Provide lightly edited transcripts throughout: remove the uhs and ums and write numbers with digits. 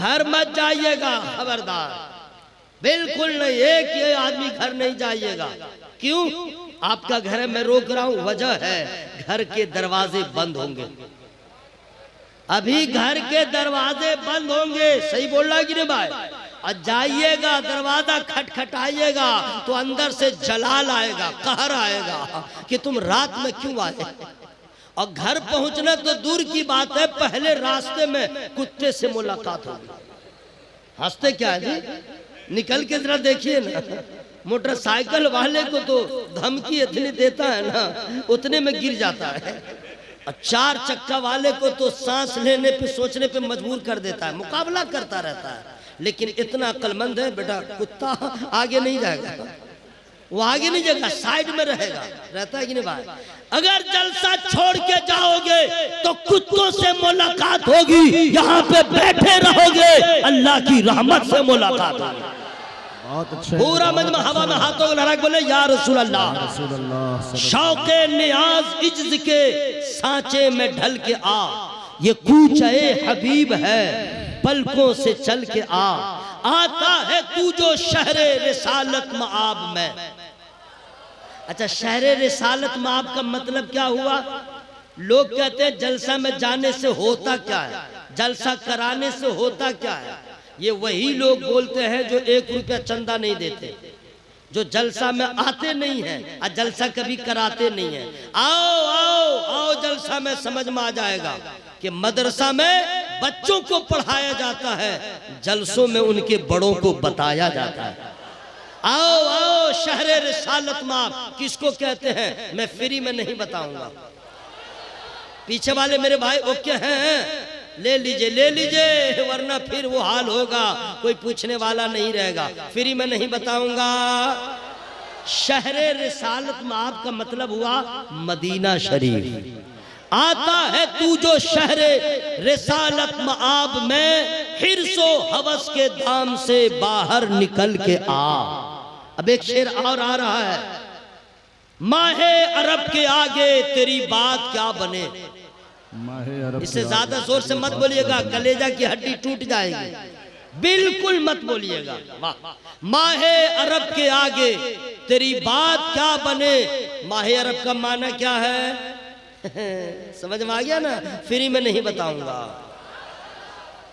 घर मत जाइएगा, खबरदार, बिल्कुल नहीं, एक ये आदमी घर नहीं जाइएगा। क्यों? आपका घर है, मैं रोक रहा हूं, वजह है घर के दरवाजे बंद होंगे। अभी घर के दरवाजे बंद होंगे, सही बोल रहा कि नहीं भाई? और जाइएगा, दरवाजा खटखटाइएगा तो अंदर से जलाल आएगा, कहर आएगा कि तुम रात में क्यों आए। और घर पहुंचना तो दूर की बात है, पहले रास्ते में कुत्ते से मुलाकात होगी। हंसते क्या है जी? निकल के जरा देखिए ना, मोटरसाइकिल वाले को तो धमकी इतनी देता है ना, उतने में गिर जाता है। और 4 चक्का वाले को तो सांस लेने पे, सोचने पे मजबूर कर देता है, मुकाबला करता रहता है। लेकिन इतना अक्लमंद है बेटा, कुत्ता आगे नहीं जाएगा, वो आगे नहीं जाएगा, साइड में रहेगा। रहता है कि नहीं भाई? अगर जलसा छोड़ के जाओगे तो कुत्तों से मुलाकात होगी, यहाँ पे बैठे रहोगे अल्लाह की रहमत से मुलाकात होगी। पूरा मजमा हवा में हाथों को लहरा के बोले या रसूल अल्लाह। शौके नियाज इज्ज के सांचे में ढल के आ, ये कूचे हबीब है पलकों से चल के आ, आता है तू जो शहरे रिसालत मआब में। अच्छा, शहरे रिसालत मआब का मतलब क्या हुआ? लोग कहते हैं जलसा में जाने से होता क्या है, जलसा कराने से होता क्या है। ये वही लोग बोलते हैं जो 1 रुपया चंदा नहीं देते, जो जलसा में आते नहीं हैं और जलसा कभी कराते नहीं हैं। आओ आओ आओ, जलसा में समझ में आ जाएगा कि मदरसा में बच्चों को पढ़ाया जाता है, जलसों में उनके बड़ों को बताया जाता है। आओ आओ, शहरे रिसालत माँ किसको कहते हैं मैं फ्री में नहीं बताऊंगा। पीछे वाले मेरे भाई ओके हैं, ले लीजिए ले लीजिए, वरना फिर वो हाल होगा, कोई पूछने वाला नहीं रहेगा। फ्री में नहीं बताऊंगा। शहरे रिसालत माँ का मतलब हुआ मदीना शरीफ। आता है तू जो शहरे रिसालत मआब में, हिर्सो हवस के दाम से बाहर निकल के आ। अब एक शेर और आ रहा है, माहे अरब के आगे तेरी बात क्या बने। इससे ज्यादा जोर से मत बोलिएगा, कलेजा की हड्डी टूट जाएगी, बिल्कुल मत बोलिएगा। माहे अरब के आगे तेरी बात क्या बने। माहे अरब का माना क्या है? समझ में आ गया ना? फ्री में नहीं बताऊंगा।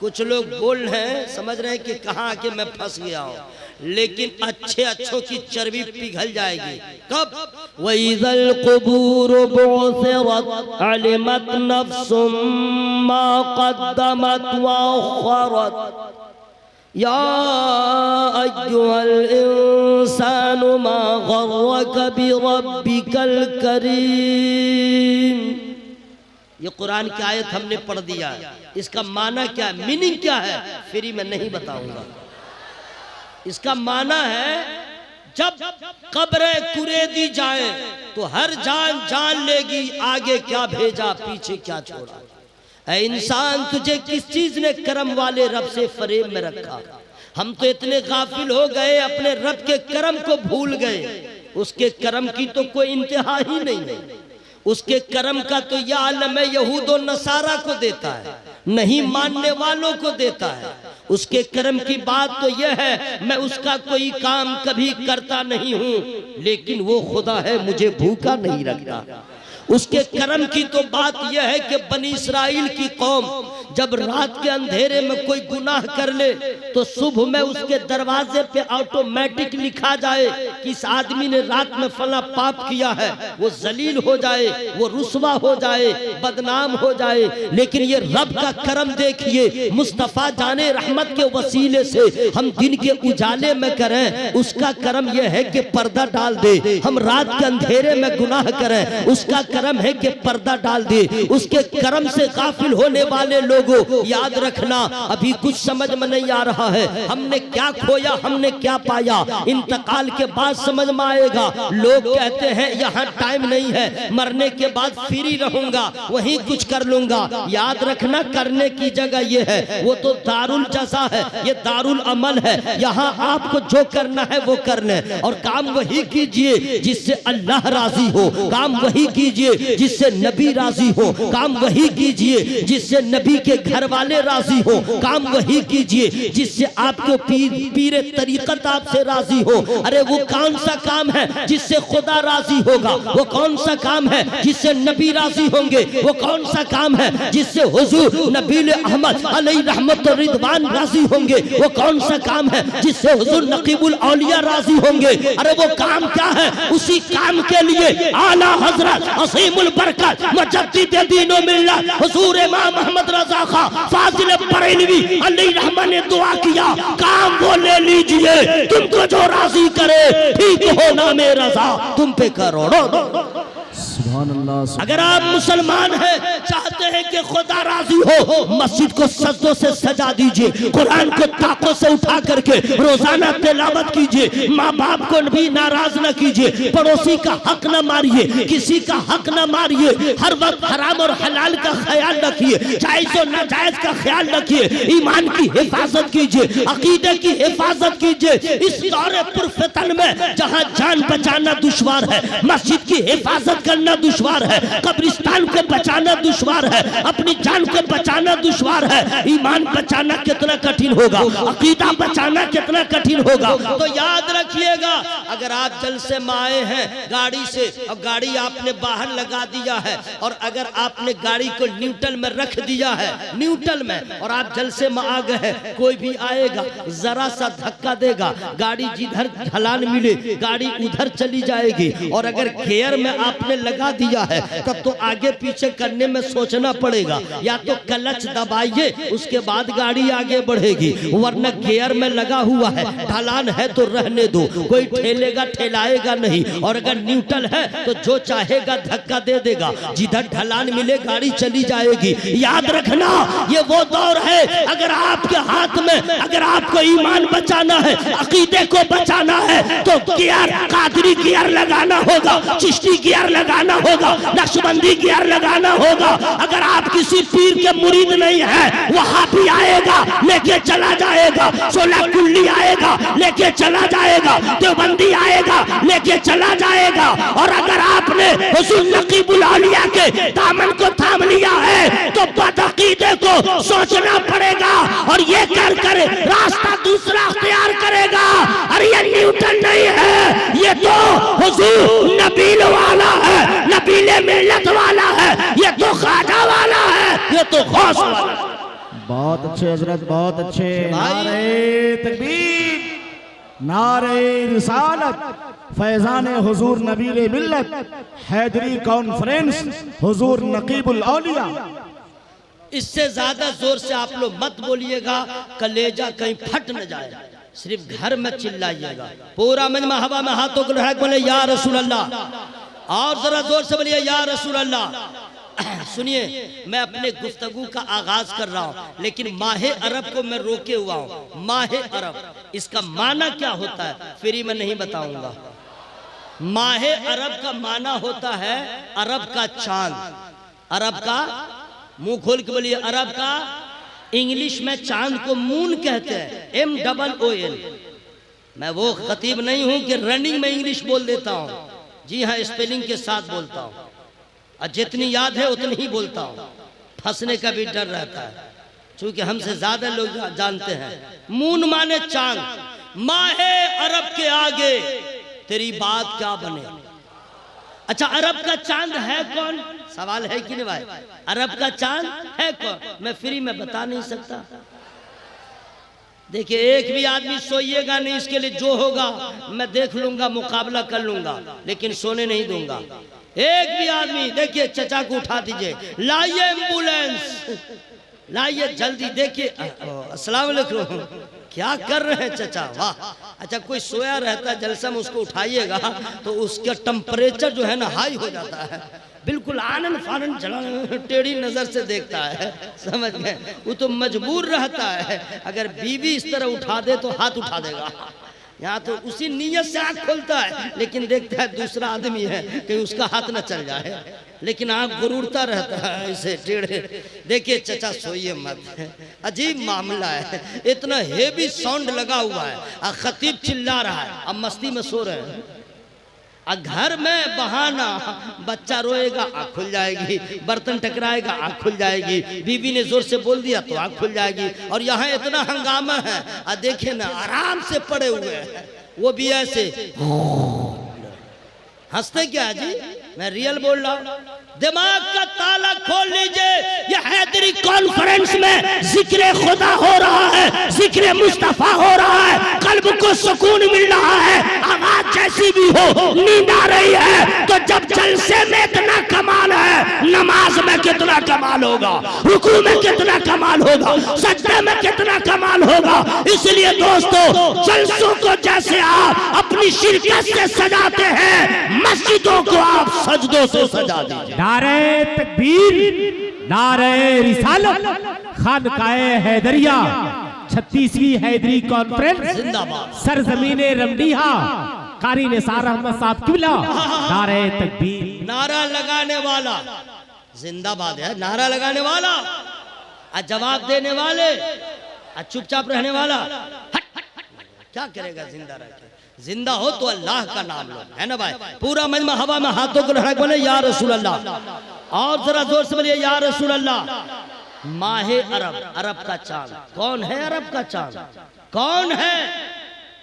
कुछ लोग बोल रहे हैं, समझ रहे हैं कि कहाँ आके मैं फंस गया हूँ, लेकिन अच्छे अच्छों की चर्बी पिघल जाएगी। कब? वइज़ल क़ुबूर बुअसिरत अलिमत नफ्सुम मा क़द्दमत व अख़रत या अय्युहल इंसानु मा गर्रक बिरब्बिकल करीम। ये कुरान की आयत हमने पढ़ दिया, इसका माना क्या है, मीनिंग क्या है, फ्री में नहीं बताऊंगा। इसका माना है जब कब्रें कुरेदी जाए तो हर जान जान लेगी, आगे क्या भेजा पीछे क्या छोड़ा। ऐ इंसान, तुझे किस चीज ने करम वाले रब से फरेब में रखा। हम तो इतने गाफिल हो गए, अपने रब के करम को भूल गए। उसके करम की तो कोई इंतहा ही नहीं है। उसके करम का तो यह आलम है, यहूद और नसारा को देता है, नहीं मानने वालों को देता है। उसके करम की बात तो यह है, मैं उसका कोई काम कभी करता नहीं हूं, लेकिन वो खुदा है मुझे भूखा नहीं रखता। उसके करम की तो बात यह है कि बनी इस्राइल की कौम जब रात के अंधेरे में कोई गुनाह कर ले तो सुबह में उसके दरवाजे पे ऑटोमेटिक लिखा जाए कि इस आदमी ने रात में फला पाप किया है। वो जलील हो जाए, वो रुस्वा हो जाए, बदनाम हो जाए। लेकिन ये रब का करम देखिए, मुस्तफ़ा जाने रहमत के वसीले से हम दिन के उजाले में करें, उसका करम यह है कि पर्दा डाल दे। हम रात के अंधेरे में गुनाह करें, उसका करम है कि पर्दा डाल दे। उसके करम से गाफिल होने वाले लोगों, याद रखना अभी कुछ समझ में नहीं आ रहा है। हमने क्या खोया, हमने क्या पाया। इंतकाल के बाद बात समझ में आएगा। लोग कहते हैं यहाँ टाइम नहीं है, मरने के बाद फ्री रहूंगा, वहीं कुछ कर लूंगा। याद रखना, करने की जगह ये है, वो तो दारुल जज़ा है, ये दारुल अमल है। यहाँ आपको जो करना है वो करना है, और काम वही कीजिए जिससे अल्लाह राजी हो, काम वही कीजिए जिससे नबी राजी हो, काम वही कीजिए जिससे नबी के घर वाले राजी हो, काम वही कीजिए जिससे आपको पीरे तरीकत आपसे राजी हो। अरे वो कौन सा काम है जिससे खुदा राजी होगा? वो कौन सा काम है जिससे नबी राजी होंगे? वो कौन सा काम है जिससे हुजूर नबी अहमद अलैहि रहमत व रिदवान राजी होंगे? वो कौन सा काम है जिससे हुजूर नकीबुल औलिया राजी होंगे? अरे वो काम क्या है? उसी काम के लिए आला हजरत असीमुल बरकत मुजद्दिद दीन व मिल्लत हुजूर इमाम अहमद रजा खां फाजिल बरेलवी अलैहि रहमत ने दुआ किया, काम वो ले लीजिए तुमको जो राजी करे, ठीक हो ना मेरा रजा तुम पे करोड़ों। अगर आप मुसलमान हैं, चाहते हैं कि खुदा राजी हो, मस्जिद को सजदों से सजा दीजिए, कुरान को ताकों से उठा करके रोजाना तिलावत कीजिए, माँ बाप को भी नाराज न कीजिए, पड़ोसी का हक न मारिए, किसी का हक न मारिए, हर वक्त हराम और हलाल का ख्याल रखिए, जायज और नाजायज का ख्याल रखिए, ईमान की हिफाजत कीजिए, अकीदे की हिफाजत कीजिए। इस दौरे पुरफितन में जहाँ जान बचाना दुश्वार है, मस्जिद की हिफाजत करना दुश्वार है, कब्रिस्तान को बचाना दुश्वार है, अपनी जान को बचाना दुश्वार है, ईमान बचाना कितना कठिन होगा, अकीदा बचाना कितना कठिन होगा। तो याद रखिएगा, अगर आप जलसे में आए हैं गाड़ी से और गाड़ी आपने बाहर लगा दिया है, और अगर आपने गाड़ी को न्यूट्रल में रख दिया है, न्यूट्रल में, और आप जलसे में आ गए हैं, कोई भी आएगा जरा सा धक्का देगा, गाड़ी जिधर ढलान मिले गाड़ी उधर चली जाएगी। और अगर गियर में आपने लगा दिया है तब तो आगे पीछे करने में सोचना पड़ेगा, या तो क्लच दबाइए उसके बाद गाड़ी आगे बढ़ेगी, वरना गियर में लगा हुआ है, ढलान है तो रहने दो, कोई ठेलेगा ठेलाएगा नहीं। और अगर न्यूट्रल है तो जो चाहेगा धक्का दे देगा, जिधर ढलान मिले गाड़ी चली जाएगी। याद रखना, ये वो दौर है, अगर आपके हाथ में, अगर आपको ईमान बचाना है, अकीदे को बचाना है, तो गियर, कादरी गियर लगाना होगा, चिश्ती गियर लगाना होगा, नक्शबंदी गियर लगाना होगा। अगर आप किसी पीर के मुरीद नहीं है, वहां भी आएगा लेके चला जाएगा, 16 कुल्ली आएगा लेके चला जाएगा, देवबंदी आएगा लेके चला जाएगा। और अगर आपने हुजूर नकीबुल औलिया के दामन को थाम लिया है तो बदअकीदे को सोचना पड़ेगा, और ये कर रास्ता दूसरा अख्तियार करेगा। अरे ये न्यूटन नहीं है, ये तो हुजूर नबील वाला है, नबीले मिल्लत वाला है, ये तो ख्वाजा वाला है, ये तो गौस वाला है। बहुत अच्छे हजरत, बहुत अच्छे। नारे तकबीर, नारे रिसालत, फैजान हुजूर नबीले मिल्लत, हैदरी कॉन्फ्रेंस हुजूर नकीबुल औलिया। इससे ज्यादा जोर से आप लोग मत बोलिएगा, कलेजा कहीं फट न जाए, सिर्फ घर में चिल्लाइएगा। पूरा मजमा हवा में हाथों को लहरा बोले या रसूल अल्लाह, और जरा जोर से बोलिए या रसूल अल्लाह। सुनिए, मैं अपने गुफ्तगू का आगाज कर रहा हूँ, लेकिन माहे अरब को मैं रोके हुआ हूँ। माहे अरब, इसका माना क्या होता है फ्री में नहीं बताऊंगा। माहे अरब का माना होता है अरब का चांद। अरब का, मुंह खोल के बोलिए, अरब का इंग्लिश में चांद को मून कहते हैं, MOON। मैं वो खतीब नहीं हूं कि रनिंग में इंग्लिश बोल देता हूं, जी हाँ, स्पेलिंग के साथ बोलता हूं, और जितनी याद है उतनी ही बोलता हूं, फंसने का भी डर रहता है, क्योंकि हमसे ज्यादा लोग जानते हैं। मून माने चांद। माहे अरब के आगे तेरी बात क्या बने। अच्छा, अरब का चांद है कौन? सवाल है कि नहीं भाई? अरब का चांद है कौन? मैं फ्री में बता नहीं सकता। देखिए, एक भी आदमी सोइएगा नहीं, इसके लिए जो होगा मैं देख लूंगा, मुकाबला कर लूंगा, लेकिन सोने नहीं दूंगा। एक भी आदमी, देखिए चचा को उठा दीजिए, लाइए एम्बुलेंस, लाइए जल्दी। देखिए, अस्सलाम वालेकुम, क्या कर रहे हैं चचा? वाह। अच्छा, कोई सोया रहता जलसा में, उसको उठाइएगा तो उसका टेम्परेचर जो है ना हाई हो जाता है, बिल्कुल आनंद फानंद चला, टेढ़ी नजर से देखता है, समझ गए? वो तो मजबूर रहता है, अगर बीवी इस तरह उठा दे तो हाथ उठा देगा, यहाँ तो उसी नीयत से आँख खोलता है, लेकिन देखता है दूसरा आदमी है, कहीं उसका हाथ न चल जाए, लेकिन आँख गुरूरता रहता है इसे टेढ़े। देखिए चचा सोइए मत, अजीब मामला है, इतना हेवी साउंड लगा हुआ है और खतीब चिल्ला रहा है, अब मस्ती में सो रहे हैं। घर में बहाना, बच्चा रोएगा आँख खुल जाएगी, बर्तन टकराएगा आँख खुल जाएगी, बीवी ने जोर से बोल दिया तो आँख खुल जाएगी, और यहाँ इतना हंगामा है। और देखे ना आराम से पड़े हुए हैं, वो भी ऐसे हंसते क्या है जी, मैं रियल बोल रहा हूँ। दिमाग का ताला खोल लीजिए, ये हैदरी कॉन्फ्रेंस में जिक्र खुदा हो रहा है, जिक्र मुस्तफा हो रहा है, कल्ब को सुकून मिल रहा है, आवाज जैसी भी हो नींद आ रही है। तो जब जलसे में इतना कमाल है, नमाज में कितना कमाल होगा, रुकू में कितना कमाल होगा, सजदे में कितना कमाल होगा। इसलिए दोस्तों, जलसों को जैसे आप अपनी शिरकत से सजाते हैं, मस्जिदों को आप सजदों से सजा दीजिए। नारे तकबीर, नारे रिसालत, खानकाए हैदरिया, 36वीं हैदरी कॉन्फ्रेंस, जिंदाबाद। सरजमीने रमडीहा, कारी निसार अहमद साहब किबला। नारे तकबीर, नारा लगाने वाला जिंदाबाद है, नारा लगाने वाला और जवाब देने वाले और चुपचाप रहने वाला हट, क्या करेगा जिंदा रह के? जिंदा हो तो अल्लाह का नाम लो, है ना भाई। पूरा मजमा हवा में हाथों को लड़ा बोले या रसूल अल्लाह, और जरा जोर से बोलिए या रसूल अल्लाह। माहे अरब, अरब का चांद कौन है? अरब का चांद कौन है?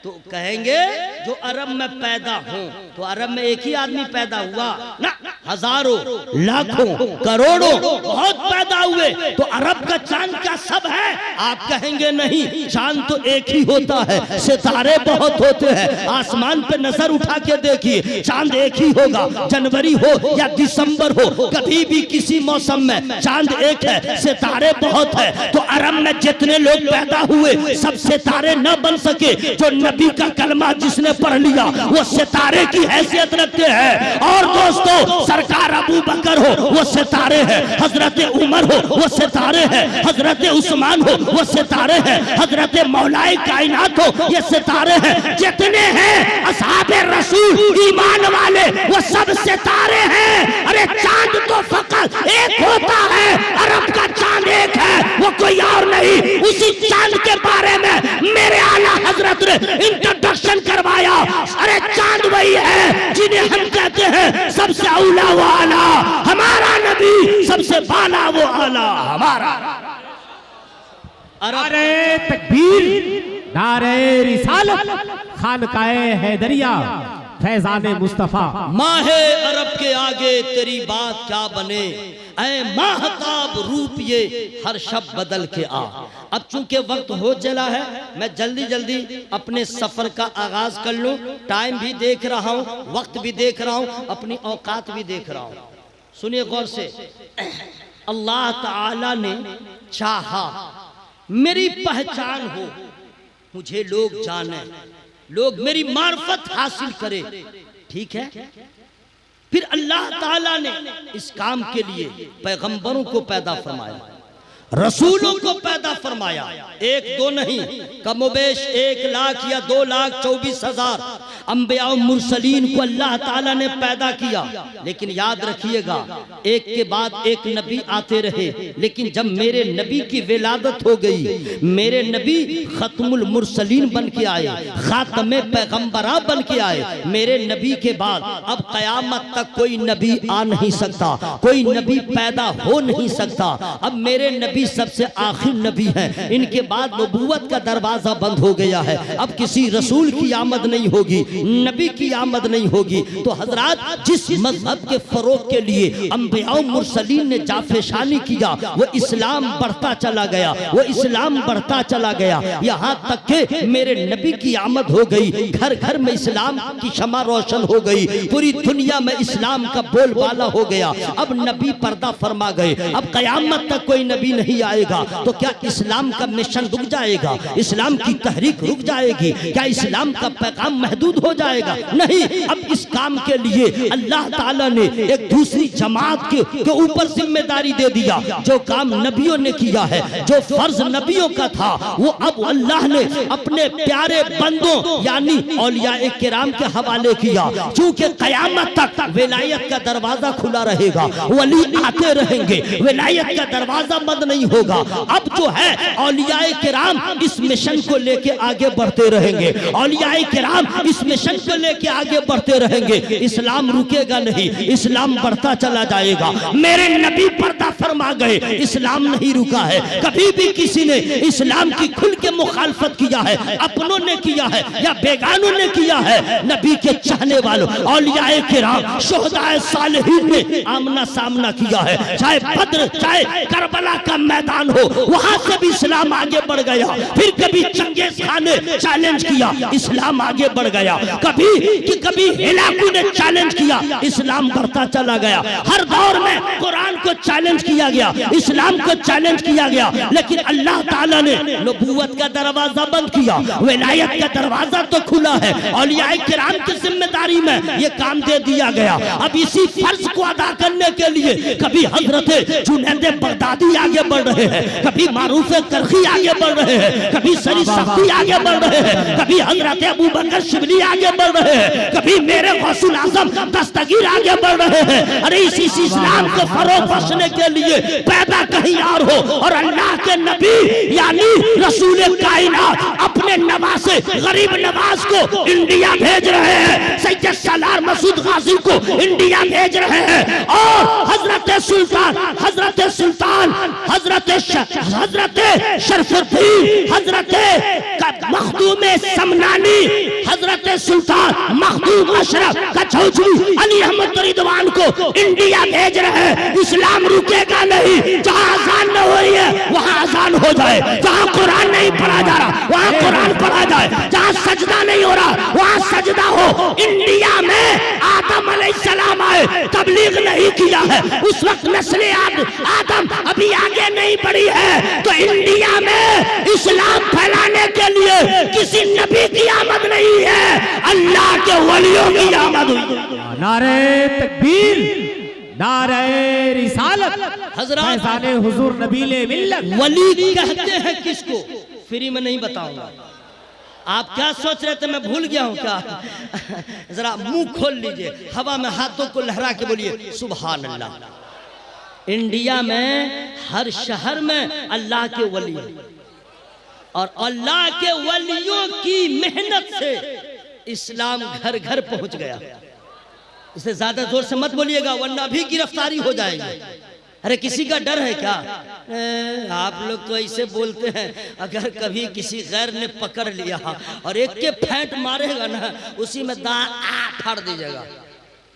तो कहेंगे जो अरब में पैदा हो। तो अरब में एक ही आदमी पैदा हुआ ना, हजारों लाखों करोड़ों बहुत पैदा हुए। तो अरब का चांद क्या सब है? आप कहेंगे नहीं, चांद तो एक ही होता है, सितारे बहुत होते हैं। आसमान पे नजर उठा के देखिए, चांद एक ही होगा, जनवरी हो या दिसंबर हो, कभी भी किसी मौसम में चांद एक है, सितारे बहुत है। तो अरब में जितने लोग पैदा हुए सब सितारे न बन सके। जो नबी का कलमा जिसने पढ़ लिया वो सितारे की हैसियत रखते हैं। और दोस्तों, सरकार अबू बकर हो वो सितारे हैं, हजरत उमर हो वो सितारे हैं, हजरत उस्मान हो वो सितारे हैं, हजरत मौलाए कायनात हो ये सितारे हैं। जितने हैं असहाबे रसूल ईमान वाले वो सब सितारे हैं। अरे चांद तो फकत एक होता है, अरब का चांद एक है, वो कोई और नहीं। उसी चांद के बारे में मेरे आला हजरत ने इंट्रोडक्शन करवाया। अरे चांद वही है जिन्हें हम कहते हैं सबसे औला वो आला, हमारा नबी सबसे बाला वो आला हमारा। नारे तकबीर, नारे रिसालत, खानकाए हैदरिया, फैजाने मुस्तफा। माहे अरब के आगे तेरी बात क्या बने, ऐ माहताब रूप ये हर शब बदल के आ। अब चूंकि वक्त हो चला है, मैं जल्दी जल्दी अपने सफर का आगाज कर लूं। टाइम भी देख रहा हूं, वक्त भी देख रहा हूं, अपनी औकात भी देख रहा हूं। सुनिए गौर से, अल्लाह ताला ने चाहा मेरी पहचान हो, मुझे लोग जाने, लोग मेरी मार्फत हासिल करे, ठीक है। फिर अल्लाह ताला ने इस काम के लिए पैगंबरों को पैदा फरमाया, रसूलों को पैदा फरमाया। एक दो नहीं, कमोबेश 1 लाख या 2,24,000 अंबिया मुरसलीन को अल्लाह ताला ने पैदा किया। लेकिन याद रखिएगा, एक के बाद एक नबी आते रहे। लेकिन जब मेरे नबी की विलादत हो गई, मेरे नबी खत्मुल मुरसलीन बन के आए, खातमे पैगंबरा बन के आए। मेरे नबी के बाद अब कयामत तक कोई नबी आ नहीं सकता, कोई नबी पैदा हो नहीं सकता। अब मेरे नबी सबसे आखिर नबी हैं, इनके बाद नबूवत का दरवाजा बंद हो गया है। अब किसी रसूल की आमद नहीं होगी, नबी की आमद नहीं होगी। तो हजरात, जिस मजहब के फरोग के लिए अंबिया मुरसलीन ने जाफेशानी किया, वो इस्लाम बढ़ता चला गया, वो इस्लाम बढ़ता चला गया। यहाँ तक के मेरे नबी की आमद हो गई, घर घर में इस्लाम की शमा रोशन हो गई, पूरी दुनिया में इस्लाम का बोलबाला हो गया। अब नबी पर्दा फरमा गए, अब कयामत तक कोई नबी नहीं आएगा। तो क्या इस्लाम का मिशन रुक जाएगा? इस्लाम की तहरीक रुक जाएगी? क्या इस्लाम का पैगाम महदूद हो जाएगा। नहीं, अब इस काम के लिए अल्लाह ताला ने एक दूसरी जमात के ऊपर जिम्मेदारी दे दिया। जो काम नबियों ने किया है, जो फर्ज नबियों का था, वो अब अल्लाह ने अपने प्यारे बंदों यानी औलिया किराम के हवाले किया। क्योंकि कयामत तक विलायत का दरवाजा खुला रहेगा, वली आते रहेंगे, विलायत का दरवाजा बंद नहीं होगा। अब जो है औलिया किराम इस मिशन को लेके आगे बढ़ते रहेंगे, औलिया किराम इस मिशन को लेके आगे बढ़ते रहेंगे। इस्लाम रुकेगा नहीं, इस्लाम बढ़ता चला जाएगा। मेरे नबी पर्दा फरमा गए, इस्लाम नहीं रुका है। कभी भी किसी ने इस्लाम की खुल के मुखालफत किया है, अपनों ने किया है या बेगानों ने किया है, नबी के चाहने वालों औलिया किराम शुहदाए सालिहीन ने आमना सामना किया है। चाहे बद्र, चाहे करबला का मैदान हो, वहां से भी इस्लाम आगे बढ़ गया। फिर कभी चंगेज खान ने चैलेंज किया, इस्लाम आगे बढ़ गया। कभी हिलाकू ने चैलेंज किया, इस्लाम बढ़ता चला गया। हर दौर में कुरान को चैलेंज किया गया, इस्लाम को चैलेंज किया गया। लेकिन अल्लाह ताला ने नबूवत का दरवाजा बंद किया, विलायत का दरवाजा तो खुला है। औलिया किराम की जिम्मेदारी में ये काम दे दिया गया। अब इसी फर्ज को अदा करने के लिए कभी हजरत जुनैद बगदादी आगे बढ़ रहे हैं, कभी मारूफ करखी आगे बढ़ रहे हैं, कभी सरी सख्ती आगे बढ़ रहे हैं, कभी हजरत अबू बकर शिबली आगे बढ़ रहे हैं, कभी मेरे गौसुल आजम दस्तगीर आगे बढ़ रहे हैं। अरे इस इस्लाम को फरोग बख्शने के लिए पैदा कहीं और हो, और अल्लाह के नबी यानी रसूल कायनात अपने नवासे गरीब नवाज को इंडिया भेज रहे हैं, सैयद सालार मसूद गाजी को इंडिया भेज रहे हैं, और हजरत सुल्तान हजरत शरफुद्दीन हजरत मखदूम समनानी हजरत सुल्तान मखदूम अशरफ कचौचवी अली अहमद रिदवान को इंडिया भेज रहे हैं। इस्लाम रुकेगा नहीं। जहां अजान न हो रही है वहां अजान हो जाए, जहां कुरान नहीं पढ़ा जा रहा वहां कुरान पढ़ा जाए, जहां सजदा नहीं हो रहा वहां सजदा हो। इंडिया में आदम अलैहिस्सलाम आए, तबलीग नहीं किया है, उस वक्त नस्ले आदम अभी आगे नहीं बढ़ी है, तो इंडिया में इस्लाम फैलाने के लिए किसी नबी की आमद नहीं है, अल्लाह के वलियों की आमद हुई। नारे तकबीर, नारे रिसालत, हजरत हुजूर नबीले मिल्लत। वली कहते हैं किसको, फ्री में नहीं बताऊंगा। आप क्या सोच रहे थे मैं भूल गया हूं क्या? जरा मुंह खोल लीजिए, हवा में हाथों को लहरा के बोलिए सुभान अल्लाह। इंडिया में हर शहर में अल्लाह के वली, और अल्लाह के वलियों की मेहनत से इस्लाम घर घर पहुंच गया। इससे ज्यादा जोर से मत बोलिएगा वरना भी गिरफ्तारी हो जाएगी। अरे किसी का डर है क्या? आप लोग तो ऐसे बोलते हैं, अगर कभी किसी गैर ने पकड़ लिया और एक के फेंट मारेगा ना, उसी में दांत फाड़ दीजिएगा,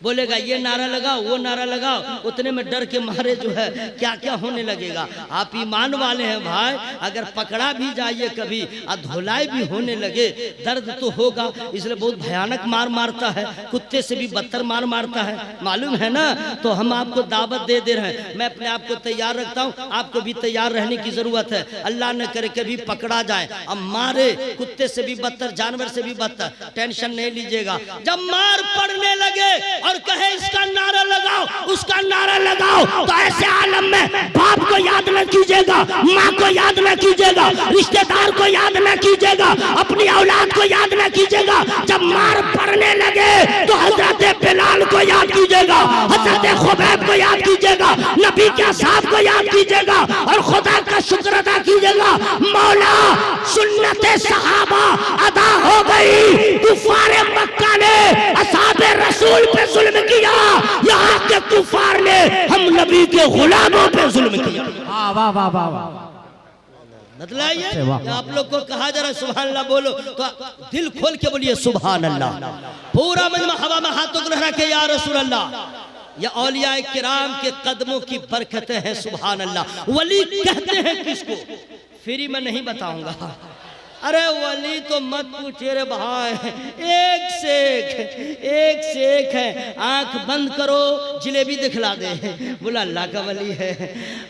बोलेगा ये नारा लगाओ वो नारा लगाओ, उतने में डर के मारे जो है क्या क्या होने लगेगा। आप ईमान वाले हैं भाई, अगर पकड़ा भी जाइए कभी और धुलाई भी होने लगे, दर्द तो होगा, इसलिए बहुत भयानक मार मारता है, कुत्ते से भी बदतर मार मारता है, मालूम है ना। तो हम आपको दावत दे दे रहे हैं, मैं अपने आप को तैयार रखता हूँ, आपको भी तैयार रहने की जरूरत है। अल्लाह न करे कभी पकड़ा जाए अब मारे, कुत्ते से भी बदतर, जानवर से भी बदतर, टेंशन नहीं लीजिएगा। जब मार पड़ने लगे और कहे इसका नारा लगाओ उसका नारा लगाओ, तो ऐसे आलम में बाप को याद न कीजिएगा, माँ को याद न कीजिएगा, रिश्तेदार को याद न कीजिएगा, अपनी औलाद को याद न कीजिएगा। जब मार पड़ने लगे तो हजरत बिलाल को याद कीजिएगा, हजरत खुबैब को याद कीजिएगा, नबी के साहब को याद कीजिएगा, और खुदा का शुक्र अदा कीजिएगा। मौला सुन्नत सहाबा अदा हो गई, कुफार मक्का ने असहाबे रसूल पे जुल्म किया, यहाँ के कुफार ने हम नबी के गुलामों पे जुल्म किया। वाह वाह वाह वाह। बतलाइए, आप लोग को कहा जा रहा है सुभान अल्लाह बोलो, तो दिल खोल के बोलिए सुभान अल्लाह। पूरा मजमा हवा में हाथों को लहरा के या रसूल अल्लाह। या औलिया किराम के कदमों की बरकतें हैं, सुभान अल्लाह। वली कहते हैं किसको, फ्री में नहीं बताऊंगा, अरे वली तो मत पूछिए रे भाई, एक से एक है। आंख बंद करो जलेबी दिखला दे, बोला अल्लाह का वली है।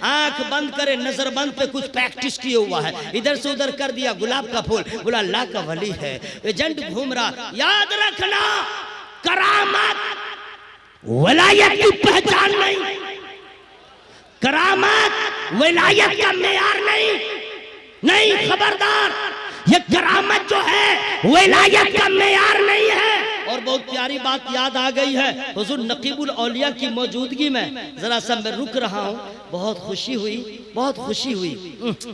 आंख बंद करे, नजर बंद पे कुछ प्रैक्टिस किया हुआ है, इधर से उधर कर दिया गुलाब का फूल, बोला अल्लाह का वली है। एजेंट घूम रहा। याद रखना, करामत वलायत की पहचान नहीं, करामत वलायत का मेयार नहीं, खबरदार। ये करामत जो है विलायत का मेयार नहीं है। और बहुत प्यारी बात याद आ गई है, हुजूर नकीबुल औलिया की मौजूदगी में जरा सा मैं रुक रहा हूँ, बहुत खुशी हुई।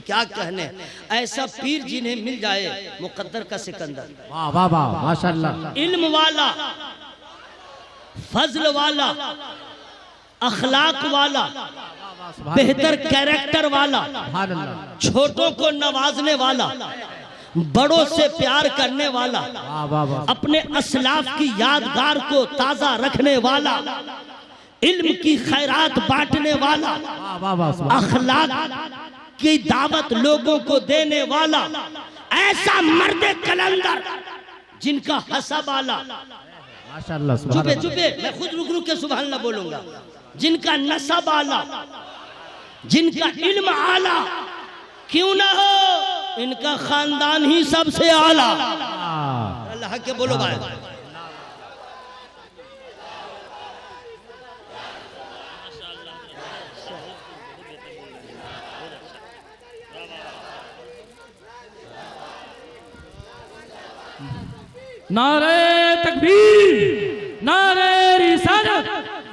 क्या कहने, ऐसा पीर जिन्हें मिल जाए, मुकद्दर का सिकंदर। वाह वाह वाह, माशाअल्लाह। इल्म वाला, फजल वाला, अखलाक वाला, बेहतर कैरेक्टर वाला, छोटों को नवाजने वाला, बड़ों से प्यार करने वाला, अपने असलाफ की यादगार को ताजा रखने वाला, इल्म की खैरात बांटने वाला, अखलाक की दावत लोगों को देने वाला, ऐसा मर्द कलंदर जिनका हसब आला, चुपे मैं खुद रुक के सुभान अल्लाह बोलूंगा, जिनका नसब आला, जिनका इल्म आला, क्यों ना हो इनका खानदान ही सबसे आला। अल्लाह के बोलो भाई। नारे तकबीर, नारे रिसालत,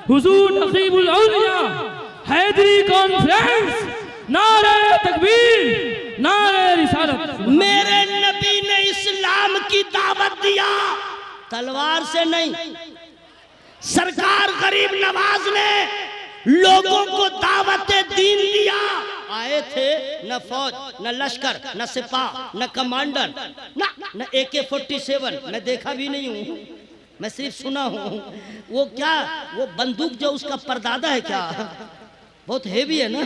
हुजूर नकीबुल औलिया हैदरी कॉन्फ्रेंस, नारे तकबीर, नारे रिसालत। मेरे नबी ने इस्लाम की दावत दिया, तलवार से नहीं। सरकार गरीब नवाज ने लोगों को दावत दीन दिया। आए थे न फौज, न लश्कर, न सिपाह, न कमांडर, न AK-47, मैं देखा भी नहीं हूँ, मैं सिर्फ सुना हूँ। वो क्या, वो बंदूक जो उसका परदादा है क्या, बहुत हेवी है ना।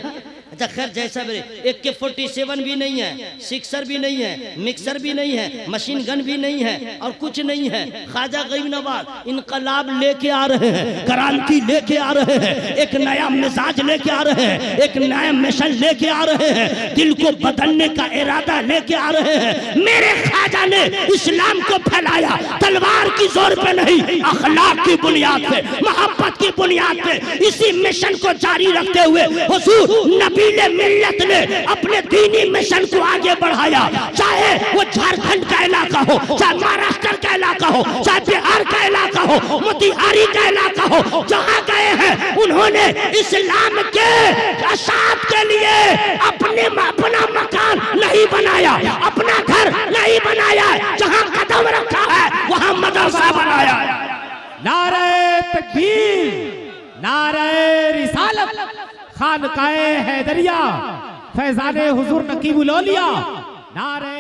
अच्छा खैर, जैसा मेरे AK-47 भी नहीं है, सिक्सर भी नहीं है, मिक्सर भी नहीं है, मशीन गन भी नहीं है, और कुछ नहीं है। ख्वाजा गरीब नवाज इनकलाब लेके आ रहे हैं, क्रांति लेके आ रहे हैं, एक नया मिजाज लेके आ रहे हैं, एक नया मिशन लेके आ रहे हैं, दिल को बदलने का इरादा लेके आ रहे हैं। मेरे ख्वाजा ने इस्लाम को फैलाया तलवार की जोर पे नहीं, अखलाक की बुनियाद पे, मोहब्बत की बुनियाद पे। इसी मिशन को जारी रखते हुए हुजूर नबीले मिल्लत ने अपने दीनी मिशन को आगे बढ़ाया। चाहे वो झारखंड का इलाका हो, चाहे महाराष्ट्र का इलाका हो, चाहे बिहार का इलाका हो, मोतिहारी का इलाका हो, जहां गए हैं उन्होंने इस्लाम के अशात के लिए अपना मकान नहीं बनाया, अपना घर नहीं बनाया, जहां कदम रखा है वहां मदरसा बनाया। नारे तकबीर, नारे रिसालत, खानकाए हैदरिया, फैजाने हुजूर नकीबुल औलिया, नारे